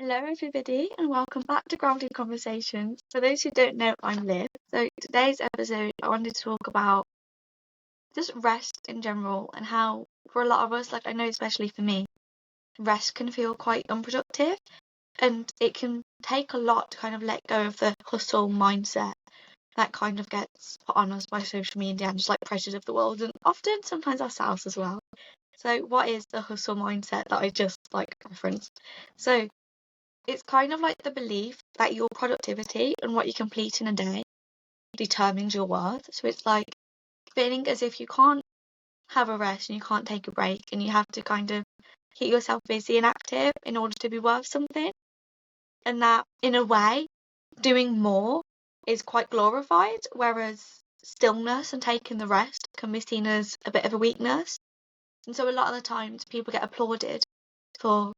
Hello, everybody, and welcome back to Grounded Conversations. For those who don't know, I'm Liv. So, today's episode, I wanted to talk about just rest in general and how, for a lot of us, like I know especially for me, rest can feel quite unproductive and it can take a lot to kind of let go of the hustle mindset that kind of gets put on us by social media and just like pressures of the world and often sometimes ourselves as well. So, what is the hustle mindset that I just like referenced? So, it's kind of like the belief that your productivity and what you complete in a day determines your worth. So it's like feeling as if you can't have a rest and you can't take a break and you have to kind of keep yourself busy and active in order to be worth something. And that, in a way, doing more is quite glorified, whereas stillness and taking the rest can be seen as a bit of a weakness. And so a lot of the times people get applauded for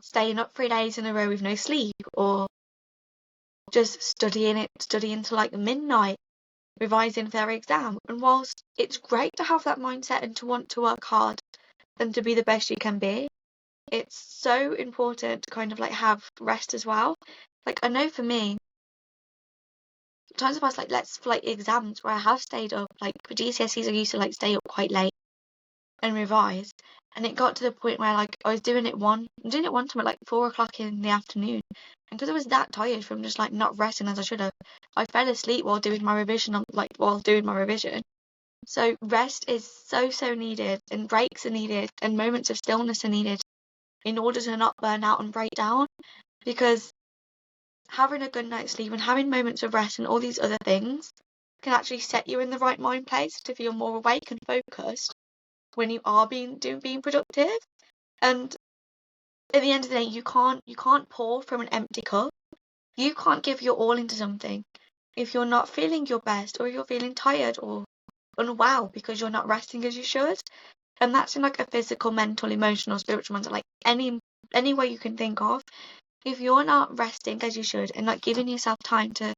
staying up 3 days in a row with no sleep or just studying till like midnight, revising for their exam. And whilst it's great to have that mindset and to want to work hard and to be the best you can be, it's so important to kind of like have rest as well. Like I know for me, times I've passed like for like exams where I have stayed up, like for GCSEs I used to like stay up quite late and revise. And it got to the point where like I was doing it one time at like 4 o'clock in the afternoon. And because I was that tired from just like not resting as I should have, I fell asleep while doing my revision while doing my revision. So rest is so needed and breaks are needed and moments of stillness are needed in order to not burn out and break down. Because having a good night's sleep and having moments of rest and all these other things can actually set you in the right mind place to feel more awake and focused when you are being productive. And at the end of the day, you can't pour from an empty cup. You can't give your all into something if you're not feeling your best or you're feeling tired or unwell because you're not resting as you should. And that's in like a physical, mental, emotional, spiritual mindset, like any way you can think of. If you're not resting as you should and not giving yourself time to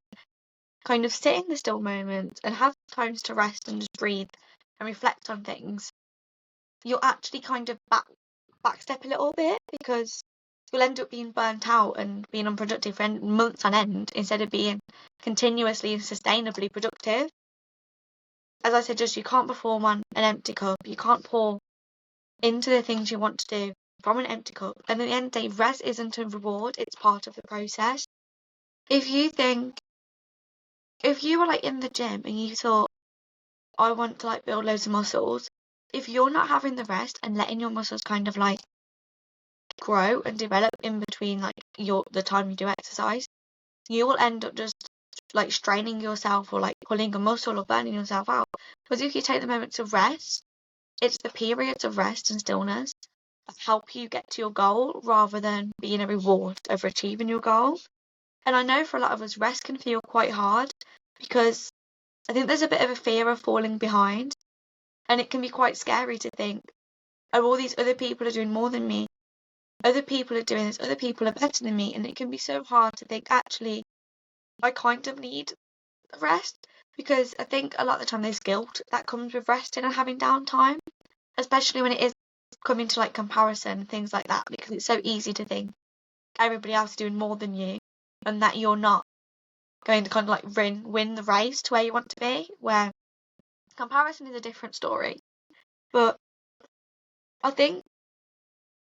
kind of sit in the still moment and have times to rest and just breathe and reflect on things, you'll actually kind of backstep a little bit because you'll end up being burnt out and being unproductive for months on end instead of being continuously and sustainably productive. As I said, just you can't perform on an empty cup. You can't pour into the things you want to do from an empty cup. And at the end of the day, rest isn't a reward, it's part of the process. If you were like in the gym and you thought, I want to like build loads of muscles, if you're not having the rest and letting your muscles kind of like grow and develop in between like the time you do exercise, you will end up just like straining yourself or like pulling a muscle or burning yourself out. Because if you take the moments of rest, it's the periods of rest and stillness that help you get to your goal rather than being a reward over achieving your goal. And I know for a lot of us, rest can feel quite hard because I think there's a bit of a fear of falling behind, and it can be quite scary to think, oh, all these other people are doing more than me. Other people are doing this, other people are better than me, and it can be so hard to think, actually, I kind of need rest, because I think a lot of the time there's guilt that comes with resting and having downtime, especially when it is coming to like comparison and things like that, because it's so easy to think everybody else is doing more than you and that you're not going to kind of like win the race to where you want to be, where comparison is a different story. But I think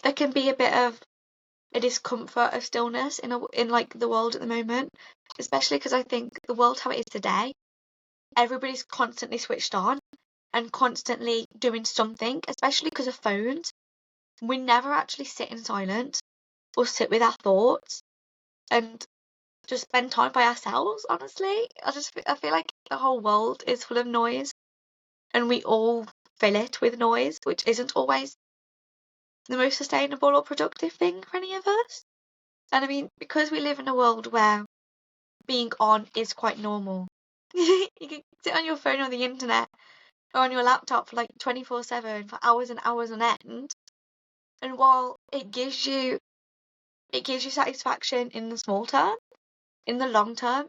there can be a bit of a discomfort of stillness in like the world at the moment, especially because I think the world how it is today, everybody's constantly switched on and constantly doing something, especially because of phones. We never actually sit in silence or sit with our thoughts and just spend time by ourselves, honestly. I feel like the whole world is full of noise and we all fill it with noise, which isn't always the most sustainable or productive thing for any of us. And I mean, because we live in a world where being on is quite normal. You can sit on your phone or the internet or on your laptop for like 24/7 for hours and hours on end. And while it gives you satisfaction in the small term, in the long term,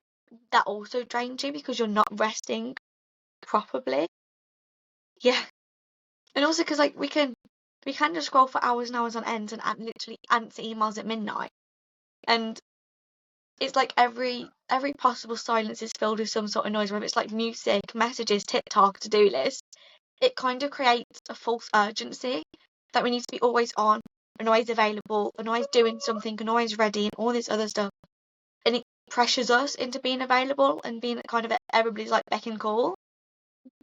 that also drains you because you're not resting properly. Yeah. And also because like we can just scroll for hours and hours on end and literally answer emails at midnight. And it's like every possible silence is filled with some sort of noise, whether it's like music, messages, TikTok, to-do list. It kind of creates a false urgency that we need to be always on and always available and always doing something and always ready and all this other stuff. And it pressures us into being available and being kind of everybody's like beck and call.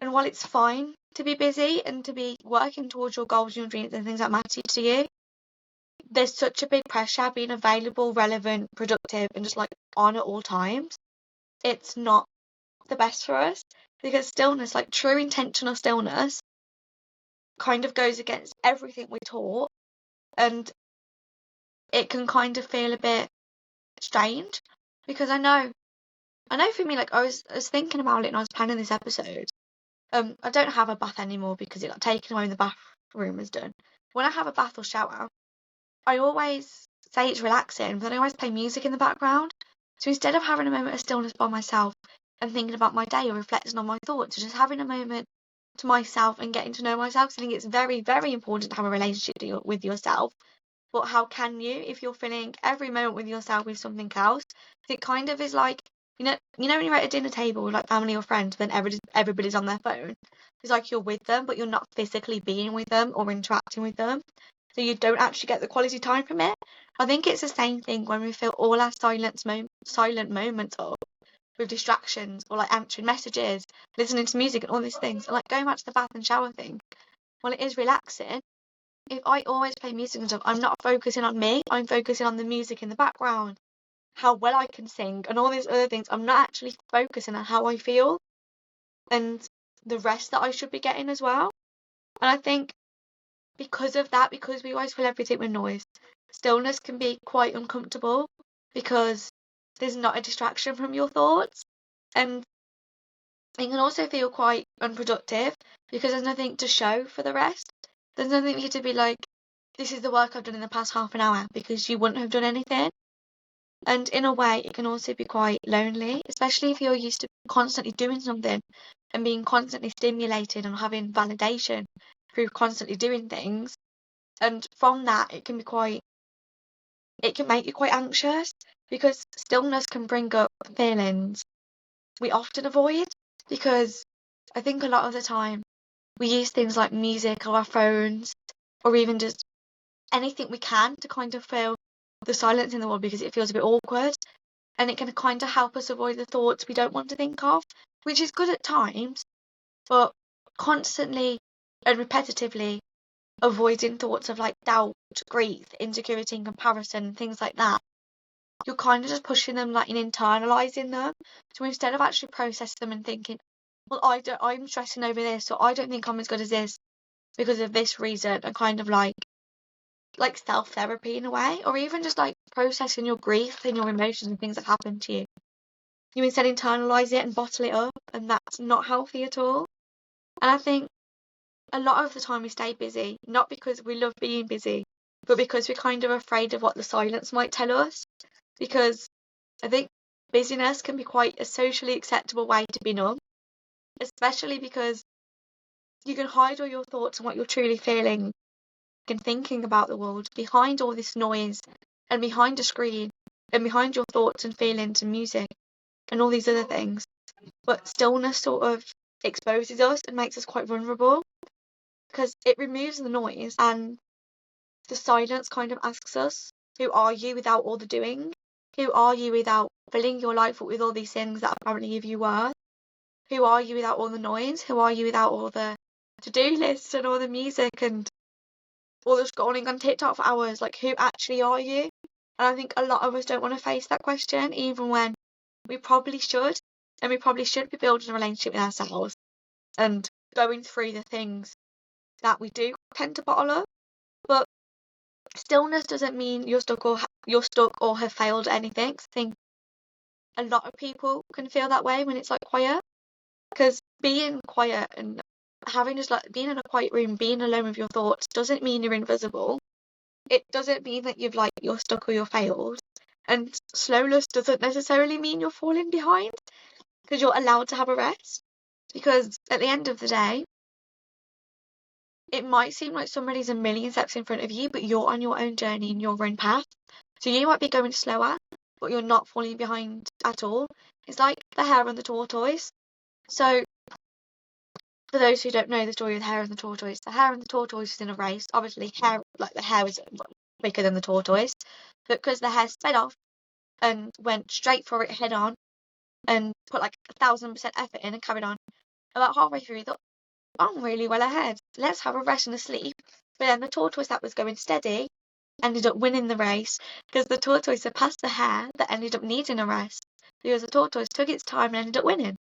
And while it's fine to be busy and to be working towards your goals, your dreams, and things that matter to you, there's such a big pressure being available, relevant, productive, and just like on at all times. It's not the best for us because stillness, like true intentional stillness, kind of goes against everything we're taught, and it can kind of feel a bit strange because I know for me, like I was thinking about it and I was planning this episode. I don't have a bath anymore because it got taken away when the bathroom was done. When I have a bath or shower, I always say it's relaxing, but then I always play music in the background. So instead of having a moment of stillness by myself and thinking about my day or reflecting on my thoughts, or just having a moment to myself and getting to know myself, I think it's very, very important to have a relationship with yourself. But how can you if you're filling every moment with yourself with something else? It kind of is like, when you're at a dinner table with like family or friends, then everybody's on their phone. It's like you're with them, but you're not physically being with them or interacting with them. So you don't actually get the quality time from it. I think it's the same thing when we fill all our silent moments up with distractions or like answering messages, listening to music and all these things, and like going back to the bath and shower thing. While it is relaxing, if I always play music and stuff, I'm not focusing on me. I'm focusing on the music in the background, how well I can sing, and all these other things. I'm not actually focusing on how I feel and the rest that I should be getting as well. And I think because of that, because we always fill everything with noise, stillness can be quite uncomfortable because there's not a distraction from your thoughts. And it can also feel quite unproductive because there's nothing to show for the rest. There's nothing for you to be like, this is the work I've done in the past half an hour, because you wouldn't have done anything. And in a way, it can also be quite lonely, especially if you're used to constantly doing something and being constantly stimulated and having validation through constantly doing things. And from that, it can make you quite anxious because stillness can bring up feelings we often avoid, because I think a lot of the time we use things like music or our phones or even just anything we can to kind of fill the silence in the world because it feels a bit awkward, and it can kind of help us avoid the thoughts we don't want to think of, which is good at times, but constantly and repetitively avoiding thoughts of like doubt, grief, insecurity, and comparison, things like that, you're kind of just pushing them like and internalizing them. So instead of actually processing them and thinking, well, I'm stressing over this, or I don't think I'm as good as this because of this reason, and kind of like self-therapy in a way, or even just like processing your grief and your emotions and things that happen to you. You instead internalize it and bottle it up, and that's not healthy at all. And I think a lot of the time we stay busy, not because we love being busy, but because we're kind of afraid of what the silence might tell us. Because I think busyness can be quite a socially acceptable way to be numb, especially because you can hide all your thoughts and what you're truly feeling and thinking about the world behind all this noise and behind a screen and behind your thoughts and feelings and music and all these other things. But stillness sort of exposes us and makes us quite vulnerable because it removes the noise, and the silence kind of asks us, who are you without all the doing? Who are you without filling your life up with all these things that apparently give you worth? Who are you without all the noise? Who are you without all the to-do lists and all the music and all the scrolling on TikTok for hours? Like, who actually are you? And I think a lot of us don't want to face that question, even when we probably should. And we probably should be building a relationship with ourselves and going through the things that we do tend to bottle up. But stillness doesn't mean you're stuck or have failed at anything. I think a lot of people can feel that way when it's like quiet, because being quiet and having just like being in a quiet room, being alone with your thoughts, doesn't mean you're invisible. It doesn't mean that you're stuck or you're failed. And slowness doesn't necessarily mean you're falling behind, because you're allowed to have a rest. Because at the end of the day, it might seem like somebody's a million steps in front of you, but you're on your own journey and your own path. So you might be going slower, but you're not falling behind at all. It's like the hare and the tortoise. So for those who don't know the story of the hare and the hare and the tortoise is in a race. Obviously, the hare was quicker than the tortoise, but because the hare sped off and went straight for it head on and put like 1,000% effort in and carried on, about halfway through, he thought, I'm really well ahead. Let's have a rest and a sleep. But then the tortoise that was going steady ended up winning the race because the tortoise surpassed the hare that ended up needing a rest because the tortoise took its time and ended up winning.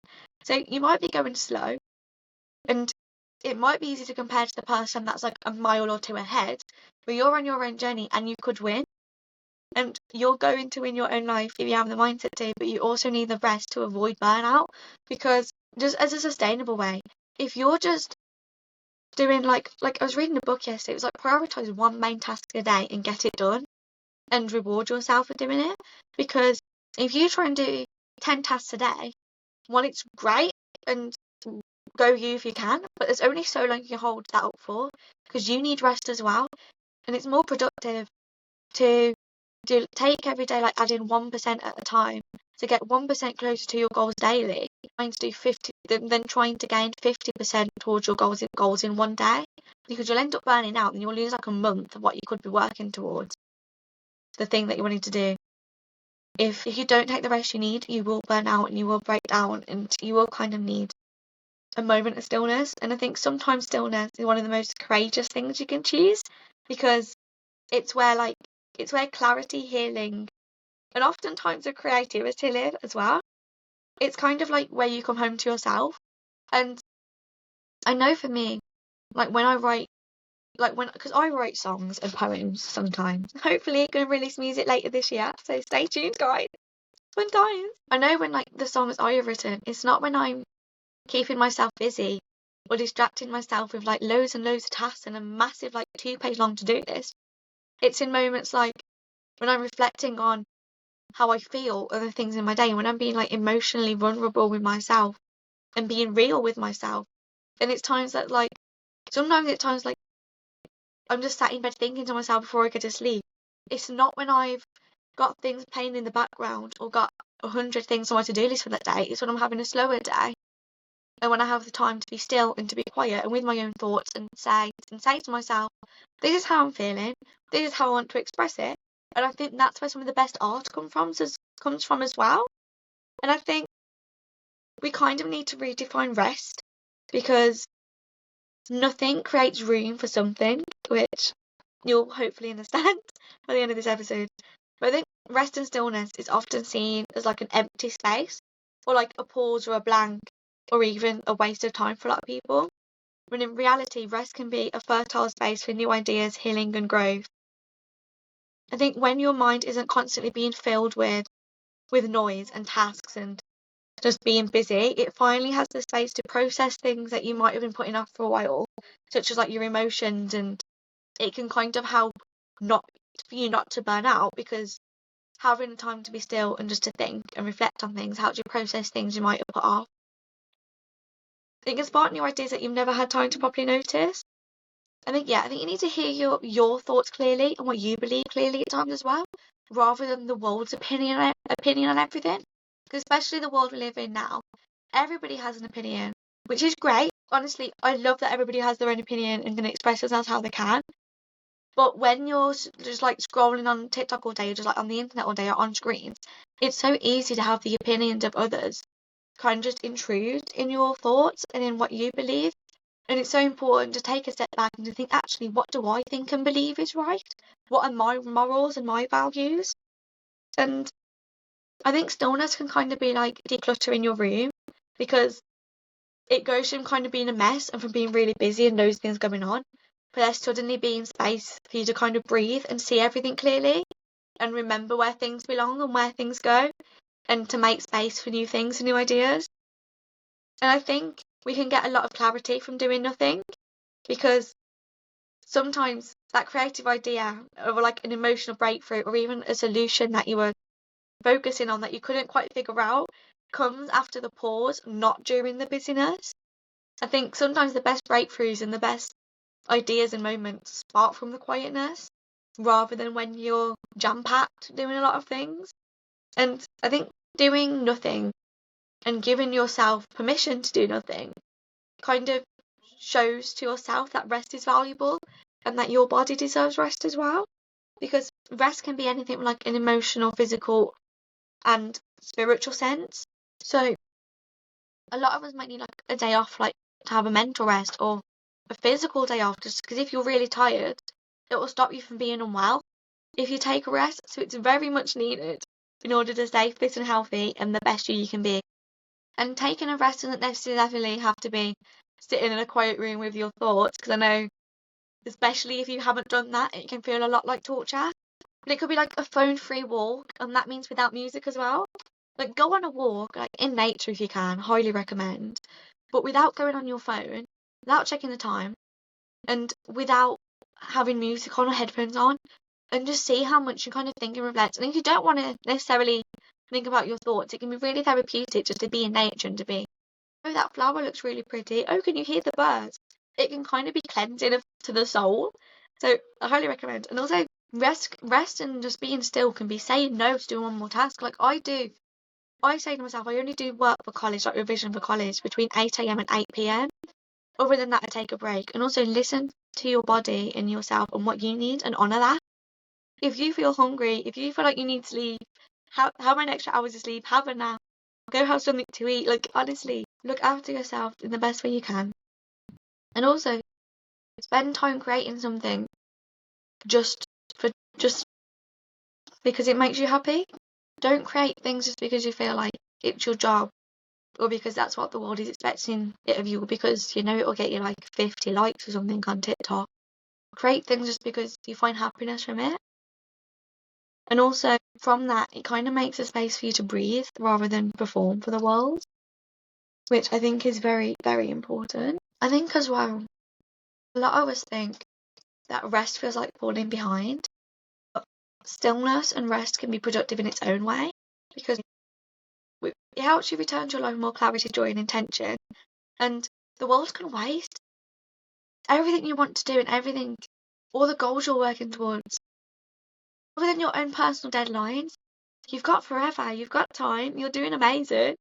So you might be going slow, and it might be easy to compare to the person that's like a mile or two ahead, but you're on your own journey and you could win. And you're going to win your own life if you have the mindset to, but you also need the rest to avoid burnout, because just as a sustainable way, if you're just doing like I was reading a book yesterday, it was like prioritize one main task a day and get it done and reward yourself for doing it. Because if you try and do 10 tasks a day, well, it's great and go you if you can, but there's only so long you can hold that up for because you need rest as well. And it's more productive to take every day, like add in 1% at a time to get 1% closer to your goals daily, trying to do 50, then trying to gain 50% towards your goals in one day, because you'll end up burning out and you'll lose like a month of what you could be working towards the thing that you wanted to do. If you don't take the rest you need, you will burn out and you will break down and you will kind of need a moment of stillness. And I think sometimes stillness is one of the most courageous things you can choose, because it's where clarity, healing, and oftentimes a creativity live as well. It's kind of like where you come home to yourself. And I know for me, like when I write, because I write songs and poems sometimes. Hopefully, I'm gonna release music later this year, so stay tuned, guys. Fun times. I know when like the songs I have written, it's not when I'm keeping myself busy or distracting myself with like loads and loads of tasks and a massive like 2-page long to-do list. It's in moments like when I'm reflecting on how I feel and the things in my day, when I'm being like emotionally vulnerable with myself and being real with myself. And it's times that like sometimes it's times like I'm just sat in bed thinking to myself before I go to sleep. It's not when I've got things playing in the background or got 100 things on my to-do list for that day. It's when I'm having a slower day and when I have the time to be still and to be quiet and with my own thoughts and say to myself, this is how I'm feeling, this is how I want to express it. And I think that's where some of the best art comes from as well. And I think we kind of need to redefine rest, because nothing creates room for something, which you'll hopefully understand by the end of this episode. But I think rest and stillness is often seen as like an empty space, or like a pause or a blank, or even a waste of time for a lot of people. When in reality, rest can be a fertile space for new ideas, healing, and growth. I think when your mind isn't constantly being filled with noise and tasks and just being busy, it finally has the space to process things that you might have been putting off for a while, such as like your emotions, and it can kind of help for you not to burn out, because having the time to be still and just to think and reflect on things helps you process things you might have put off. It can spark new ideas that you've never had time to properly notice. I think you need to hear your thoughts clearly and what you believe clearly at times as well, rather than the world's opinion on everything. Because especially the world we live in now, everybody has an opinion, which is great. Honestly, I love that everybody has their own opinion and can express themselves how they can. But when you're just like scrolling on TikTok all day, or just like on the internet all day or on screens, it's so easy to have the opinions of others kind of just intrude in your thoughts and in what you believe. And it's so important to take a step back and to think, actually, what do I think and believe is right? What are my morals and my values? And I think stillness can kind of be like decluttering your room, because it goes from kind of being a mess and from being really busy and loads of things going on, but there suddenly being space for you to kind of breathe and see everything clearly and remember where things belong and where things go, and to make space for new things and new ideas. And I think we can get a lot of clarity from doing nothing, because sometimes that creative idea or like an emotional breakthrough or even a solution that you were focusing on that you couldn't quite figure out comes after the pause, not during the busyness. I think sometimes the best breakthroughs and the best ideas and moments spark from the quietness. rather than when you're jam-packed doing a lot of things. And I think doing nothing and giving yourself permission to do nothing kind of shows to yourself that rest is valuable and that your body deserves rest as well. Because rest can be anything like an emotional, physical, and spiritual sense. So a lot of us might need like a day off, like to have a mental rest or a physical day off, just because if you're really tired, it will stop you from being unwell if you take a rest. So it's very much needed in order to stay fit and healthy and the best you can be. And taking a rest doesn't necessarily have to be sitting in a quiet room with your thoughts, because I know, especially if you haven't done that, it can feel a lot like torture. But it could be like a phone-free walk, and that means without music as well. Like, go on a walk, like in nature if you can, highly recommend. But without going on your phone, without checking the time, and without having music on or headphones on, and just see how much you kind of think and reflect. And if you don't want to necessarily think about your thoughts, it can be really therapeutic just to be in nature and to be, oh, that flower looks really pretty. Oh, can you hear the birds? It can kind of be cleansing to the soul. So I highly recommend. And also rest and just being still can be saying no to doing one more task. Like I do. I say to myself, I only do work for college, like revision for college, between 8 a.m. and 8 p.m. Other than that, I take a break. And also listen to your body and yourself and what you need and honour that. If you feel hungry, if you feel like you need sleep, have an extra hours of sleep, have a nap, go have something to eat. Like, honestly, look after yourself in the best way you can. And also, spend time creating something just because it makes you happy. Don't create things just because you feel like it's your job or because that's what the world is expecting it of you, or because you know it'll get you like 50 likes or something on TikTok. Create things just because you find happiness from it. And also from that, it kind of makes a space for you to breathe rather than perform for the world, which I think is very, very important. I think as well, a lot of us think that rest feels like falling behind, but stillness and rest can be productive in its own way, because it helps you return to a life with more clarity, joy, and intention. And the world can wait. Everything you want to do and everything, all the goals you're working towards, other than your own personal deadlines, you've got forever, you've got time, you're doing amazing.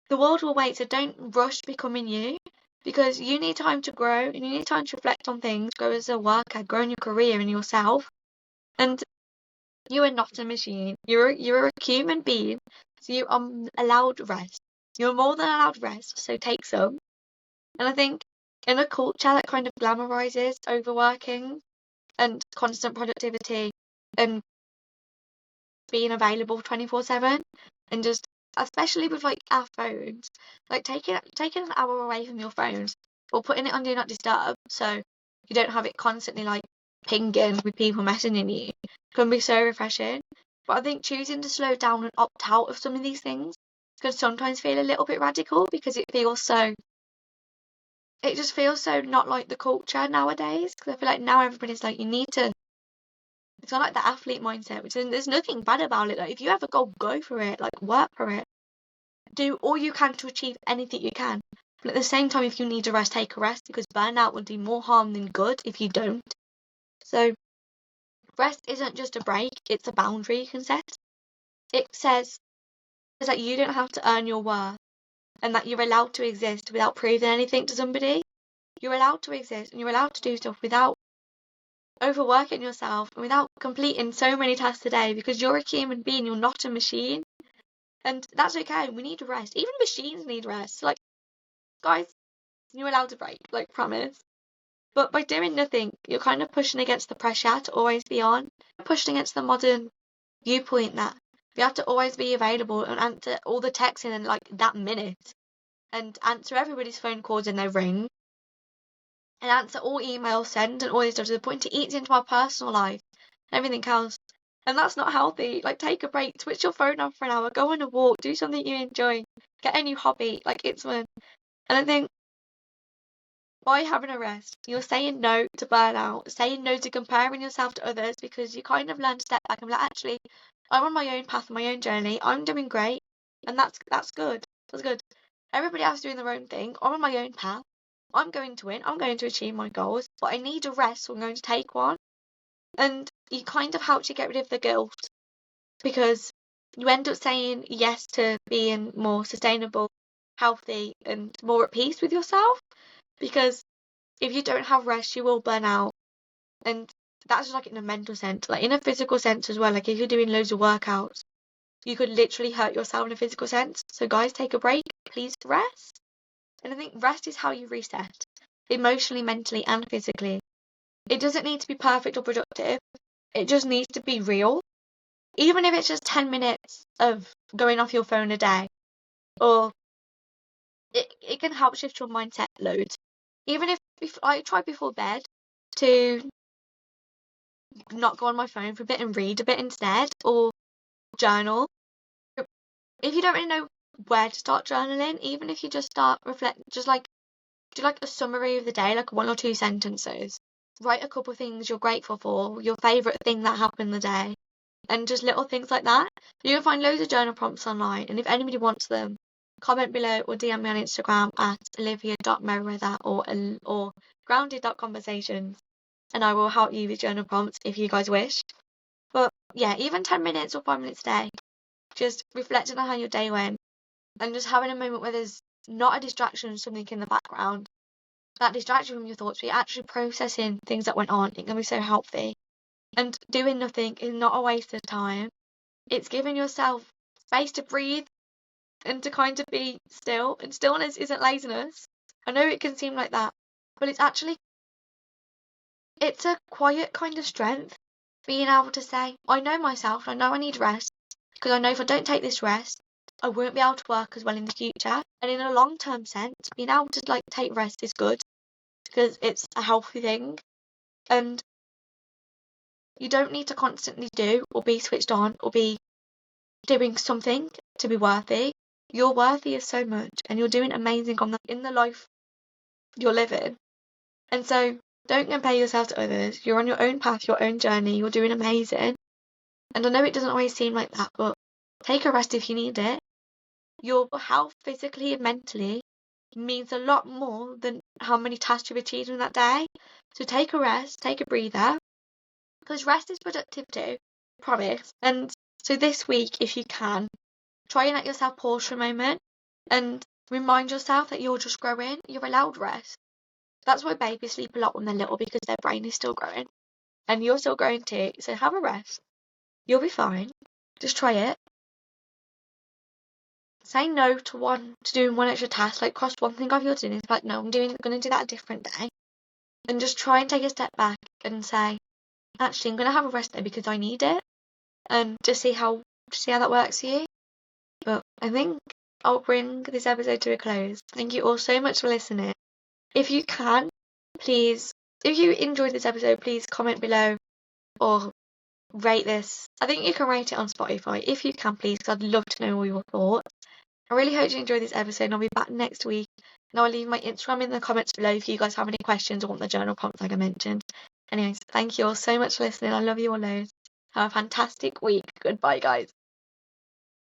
The world will wait, so don't rush becoming you, because you need time to grow and you need time to reflect on things, grow as a worker, grow in your career and yourself. And you are not a machine. You're a human being, so you are allowed rest. You're more than allowed rest, so take some. And I think in a culture that kind of glamorizes overworking and constant productivity and being available 24/7, and just especially with like our phones, like taking an hour away from your phones or putting it on do not disturb so you don't have it constantly like pinging with people messaging you can be so refreshing. But I think choosing to slow down and opt out of some of these things can sometimes feel a little bit radical, because it just feels so not like the culture nowadays. Because I feel like now everybody's like, you need to. It's not like the athlete mindset, which there's nothing bad about it. Like, if you have a goal, go for it. Like, work for it. Do all you can to achieve anything you can. But at the same time, if you need a rest, take a rest, because burnout will do more harm than good if you don't. So, rest isn't just a break, it's a boundary you can set. It says that you don't have to earn your worth and that you're allowed to exist without proving anything to somebody. You're allowed to exist and you're allowed to do stuff without overworking yourself and without completing so many tasks a day, because you're a human being, you're not a machine. And that's okay. We need rest. Even machines need rest. Like, guys, you're allowed to break, like, promise. But by doing nothing, you're kind of pushing against the pressure to always be on, pushing against the modern viewpoint that you have to always be available and answer all the texts in like that minute, and answer everybody's phone calls in their ring, and answer all emails sent and all this stuff, to the point it eats into our personal life and everything else. And that's not healthy. Like, take a break, switch your phone off for an hour, go on a walk, do something you enjoy, get a new hobby. Like, it's fun. And I think by having a rest, you're saying no to burnout, saying no to comparing yourself to others, because you kind of learn to step back and be like, actually, I'm on my own path, my own journey, I'm doing great, and that's good. That's good. Everybody else doing their own thing. I'm on my own path. I'm going to win. I'm going to achieve my goals, but I need a rest, so I'm going to take one. And it kind of helps you get rid of the guilt, because you end up saying yes to being more sustainable, healthy, and more at peace with yourself. Because if you don't have rest, you will burn out. And that's just like in a mental sense, like in a physical sense as well. Like if you're doing loads of workouts, you could literally hurt yourself in a physical sense. So guys, take a break, please rest. And I think rest is how you reset, emotionally, mentally, and physically. It doesn't need to be perfect or productive. It just needs to be real. Even if it's just 10 minutes of going off your phone a day, or it can help shift your mindset loads. Even if I try before bed to not go on my phone for a bit and read a bit instead, or journal. If you don't really know where to start journaling, even if you just start just like do like a summary of the day, like 1 or 2 sentences. Write a couple of things you're grateful for, your favourite thing that happened the day, and just little things like that. You can find loads of journal prompts online, and if anybody wants them, comment below or DM me on Instagram at olivia.merriweather or grounded.conversations, and I will help you with journal prompts if you guys wish. But yeah, even 10 minutes or 5 minutes a day, just reflecting on how your day went, and just having a moment where there's not a distraction, something in the background that distracts you from your thoughts, but you're actually processing things that went on. It can be so healthy. And doing nothing is not a waste of time. It's giving yourself space to breathe and to kind of be still. And stillness isn't laziness. I know it can seem like that, but it's a quiet kind of strength. Being able to say, I know myself, I know I need rest, because I know if I don't take this rest, I won't be able to work as well in the future. And in a long-term sense, being able to like take rest is good, because it's a healthy thing. And you don't need to constantly do or be switched on or be doing something to be worthy. You're worthy of so much, and you're doing amazing in the life you're living. And so don't compare yourself to others. You're on your own path, your own journey. You're doing amazing. And I know it doesn't always seem like that, but take a rest if you need it. Your health physically and mentally means a lot more than how many tasks you've achieved in that day. So take a rest, take a breather, because rest is productive too, I promise. And so this week, if you can, try and let yourself pause for a moment and remind yourself that you're just growing. You're allowed rest. That's why babies sleep a lot when they're little, because their brain is still growing. And you're still growing too, so have a rest. You'll be fine. Just try it. Say no to doing one extra task, like cross one thing off your to-do list, like no, I'm going to do that a different day. And just try and take a step back and say, actually, I'm going to have a rest day because I need it, and just see how that works for you. But I think I'll bring this episode to a close. Thank you all so much for listening. If you can, please, if you enjoyed this episode, please comment below or rate this. I think you can rate it on Spotify if you can, please, because I'd love to know all your thoughts. I really hope you enjoyed this episode, and I'll be back next week. And I'll leave my Instagram in the comments below if you guys have any questions or want the journal prompts like I mentioned. Anyways, thank you all so much for listening. I love you all loads. Have a fantastic week. Goodbye, guys.